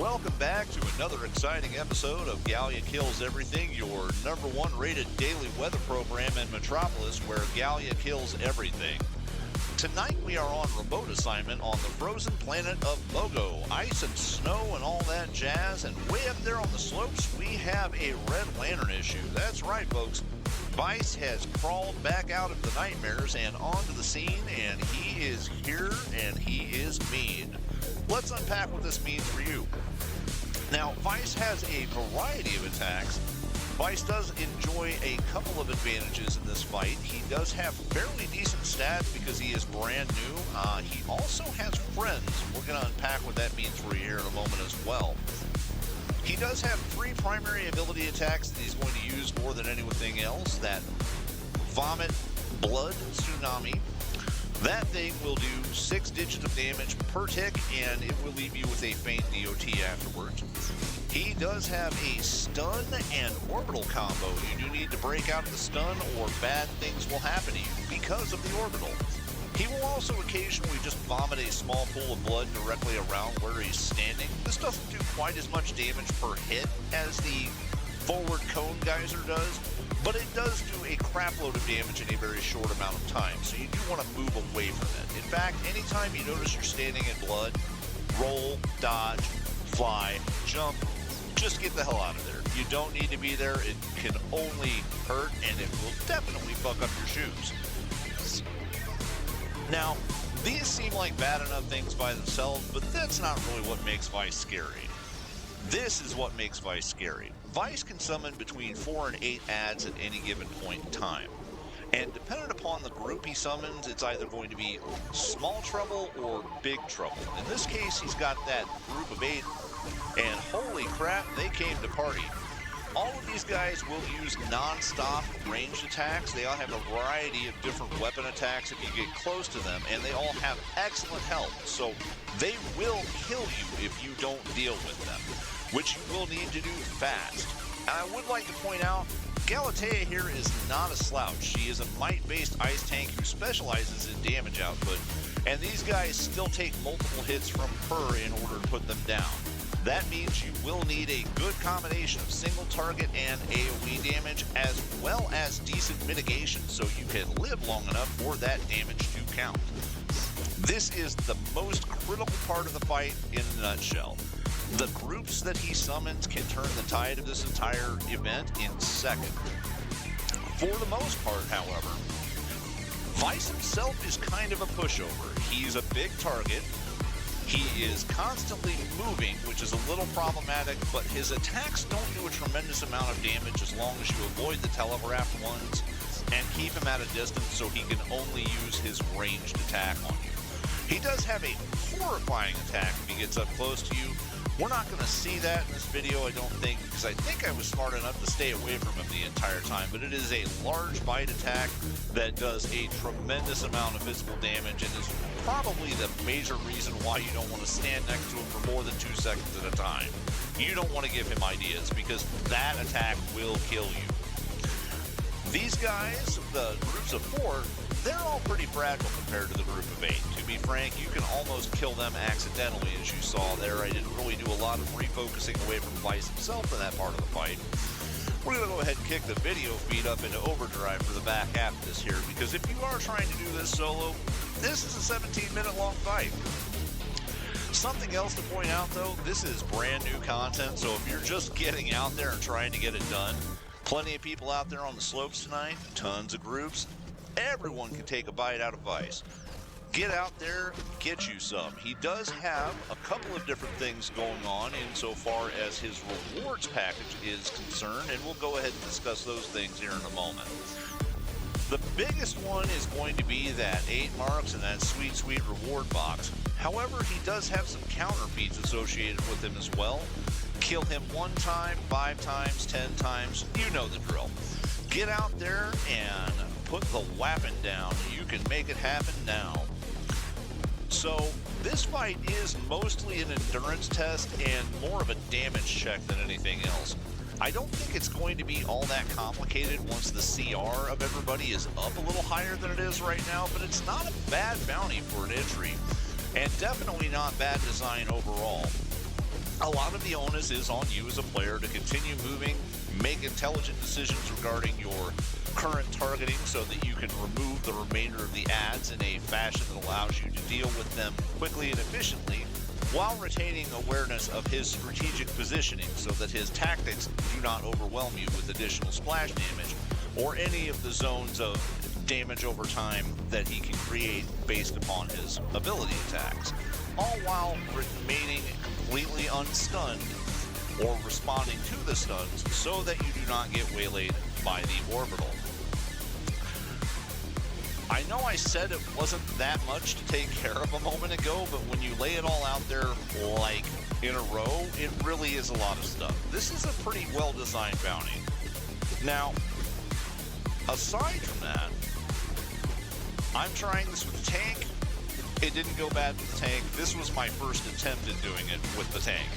Welcome back to another exciting episode of Galatea Kills Everything, your #1 rated daily weather program in Metropolis, where Galatea kills everything. Tonight we are on remote assignment on the frozen planet of Mogo. Ice and snow and all that jazz, and way up there on the slopes we have a Red Lantern issue. That's right, folks. Vice has crawled back out of the nightmares and onto the scene, and he is here and he is mean. Let's unpack what this means for you. Now, Vice has a variety of attacks. Vice does enjoy a couple of advantages in this fight. He does have fairly decent stats because he is brand new. He also has friends. We're going to unpack what that means for you here in a moment as well. He does have 3 primary ability attacks that he's going to use more than anything else. That Vomit, Blood, Tsunami. That thing will do 6 digits of damage per tick, and it will leave you with a faint DOT afterwards. He does have a stun and orbital combo. You do need to break out of the stun or bad things will happen to you because of the orbital. He will also occasionally just vomit a small pool of blood directly around where he's standing. This doesn't do quite as much damage per hit as the forward cone geyser does, but it does do a crap load of damage in a very short amount of time, so you do want to move away from it. In fact, anytime you notice you're standing in blood, roll, dodge, fly, jump, just get the hell out of there. You don't need to be there. It can only hurt, and it will definitely fuck up your shoes. Now, these seem like bad enough things by themselves, but that's not really what makes Vice scary. This is what makes Vice scary. Vice can summon between 4 and 8 adds at any given point in time. And dependent upon the group he summons, it's either going to be small trouble or big trouble. In this case, he's got that group of 8, and holy crap, they came to party. All of these guys will use non-stop ranged attacks. They all have a variety of different weapon attacks if you get close to them, and they all have excellent health. So they will kill you if you don't deal with them, which you will need to do fast. And I would like to point out, Galatea here is not a slouch. She is a might-based ice tank who specializes in damage output, and these guys still take multiple hits from her in order to put them down. That means you will need a good combination of single target and AoE damage, as well as decent mitigation so you can live long enough for that damage to count. This is the most critical part of the fight in a nutshell. The groups that he summons can turn the tide of this entire event in seconds. For the most part, however, Vice himself is kind of a pushover. He's a big target. He is constantly moving, which is a little problematic, but his attacks don't do a tremendous amount of damage as long as you avoid the telegraphed ones and keep him at a distance so he can only use his ranged attack on you. He does have a horrifying attack if he gets up close to you. We're not going to see that in this video, I don't think, because I think I was smart enough to stay away from him the entire time, but it is a large bite attack that does a tremendous amount of physical damage and is probably the major reason why you don't want to stand next to him for more than 2 seconds at a time. You don't want to give him ideas because that attack will kill you. These guys, the groups of 4, they're all pretty fragile compared to the group of 8. To be frank, you can almost kill them accidentally, as you saw there. I didn't really do a lot of refocusing away from Vice himself in that part of the fight. We're going to go ahead and kick the video feed up into overdrive for the back half of this here, because if you are trying to do this solo, this is a 17-minute long fight. Something else to point out, though, this is brand new content, so if you're just getting out there and trying to get it done, plenty of people out there on the slopes tonight, tons of groups. Everyone can take a bite out of Vice. Get out there, get you some. He does have a couple of different things going on insofar as his rewards package is concerned, and we'll go ahead and discuss those things here in a moment. The biggest one is going to be that 8 marks and that sweet, sweet reward box. However, he does have some counter feats associated with him as well. Kill him 1 time, 5 times, 10 times, you know the drill. Get out there and put the weapon down. You can make it happen now. So this fight is mostly an endurance test and more of a damage check than anything else. I don't think it's going to be all that complicated once the CR of everybody is up a little higher than it is right now, but it's not a bad bounty for an entry, and definitely not bad design overall. A lot of the onus is on you as a player to continue moving, make intelligent decisions regarding your current targeting so that you can remove the remainder of the adds in a fashion that allows you to deal with them quickly and efficiently, while retaining awareness of his strategic positioning so that his tactics do not overwhelm you with additional splash damage or any of the zones of damage over time that he can create based upon his ability attacks, all while remaining completely unstunned or responding to the stuns so that you do not get waylaid by the orbital. I know I said it wasn't that much to take care of a moment ago, but when you lay it all out there like in a row, it really is a lot of stuff. This is a pretty well-designed bounty. Now, aside from that, I'm trying this with the tank. It didn't go bad with the tank. This was my first attempt at doing it with the tank.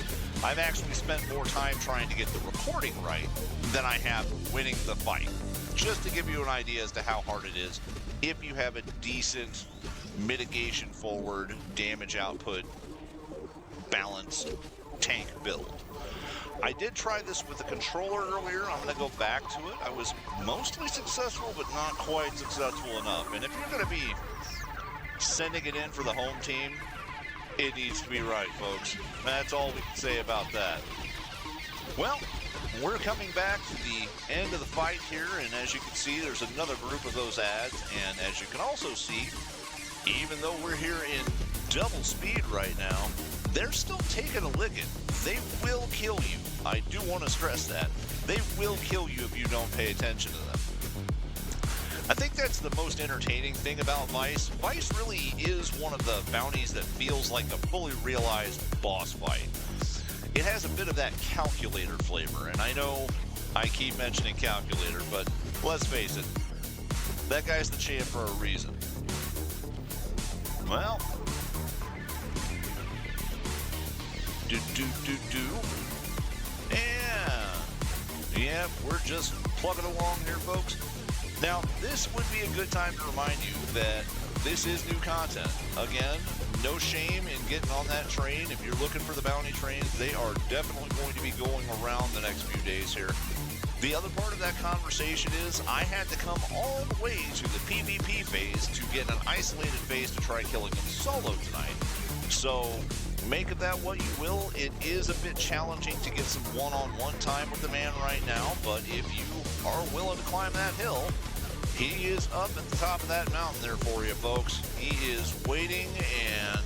I've actually spent more time trying to get the recording right than I have winning the fight. Just to give you an idea as to how hard it is if you have a decent mitigation forward, damage output, balanced tank build. I did try this with the controller earlier. I'm going to go back to it. I was mostly successful, but not quite successful enough. And if you're going to be sending it in for the home team, it needs to be right, folks. That's all we can say about that. Well, we're coming back to the end of the fight here, and as you can see, there's another group of those adds, and as you can also see, even though we're here in double speed right now, they're still taking a licking. They will kill you. I do want to stress that. They will kill you if you don't pay attention to them. I think that's the most entertaining thing about Vice. Vice really is one of the bounties that feels like a fully realized boss fight. It has a bit of that calculator flavor, and I know I keep mentioning calculator, but let's face it, that guy's the champ for a reason. Well, and yeah, we're just plugging along here, folks. Now, this would be a good time to remind you that this is new content. Again, no shame in getting on that train. If you're looking for the bounty trains, they are definitely going to be going around the next few days here. The other part of that conversation is I had to come all the way to the PvP phase to get an isolated phase to try killing him solo tonight. So make of that what you will. It is a bit challenging to get some one-on-one time with the man right now, but if you are willing to climb that hill, he is up at the top of that mountain there for you, folks. He is waiting and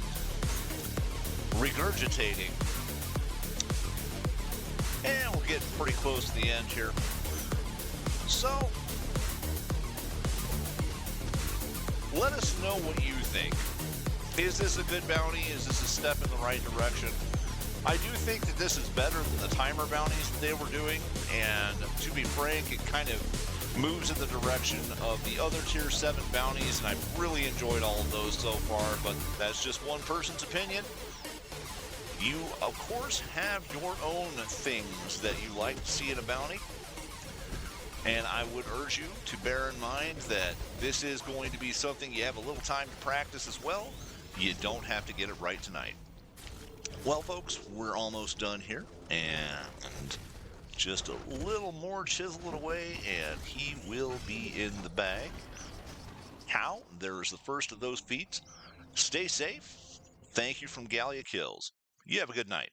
regurgitating. And we're getting pretty close to the end here. So, let us know what you think. Is this a good bounty? Is this a step in the right direction? I do think that this is better than the timer bounties that they were doing, and to be frank, it kind of moves in the direction of the other tier 7 bounties, and I've really enjoyed all of those so far, but that's just one person's opinion. You, of course, have your own things that you like to see in a bounty, and I would urge you to bear in mind that this is going to be something you have a little time to practice as well. You don't have to get it right tonight. Well, folks, we're almost done here, and just a little more chiseling away, and he will be in the bag. How? There's the first of those feats. Stay safe. Thank you from Galatea Kills. You have a good night.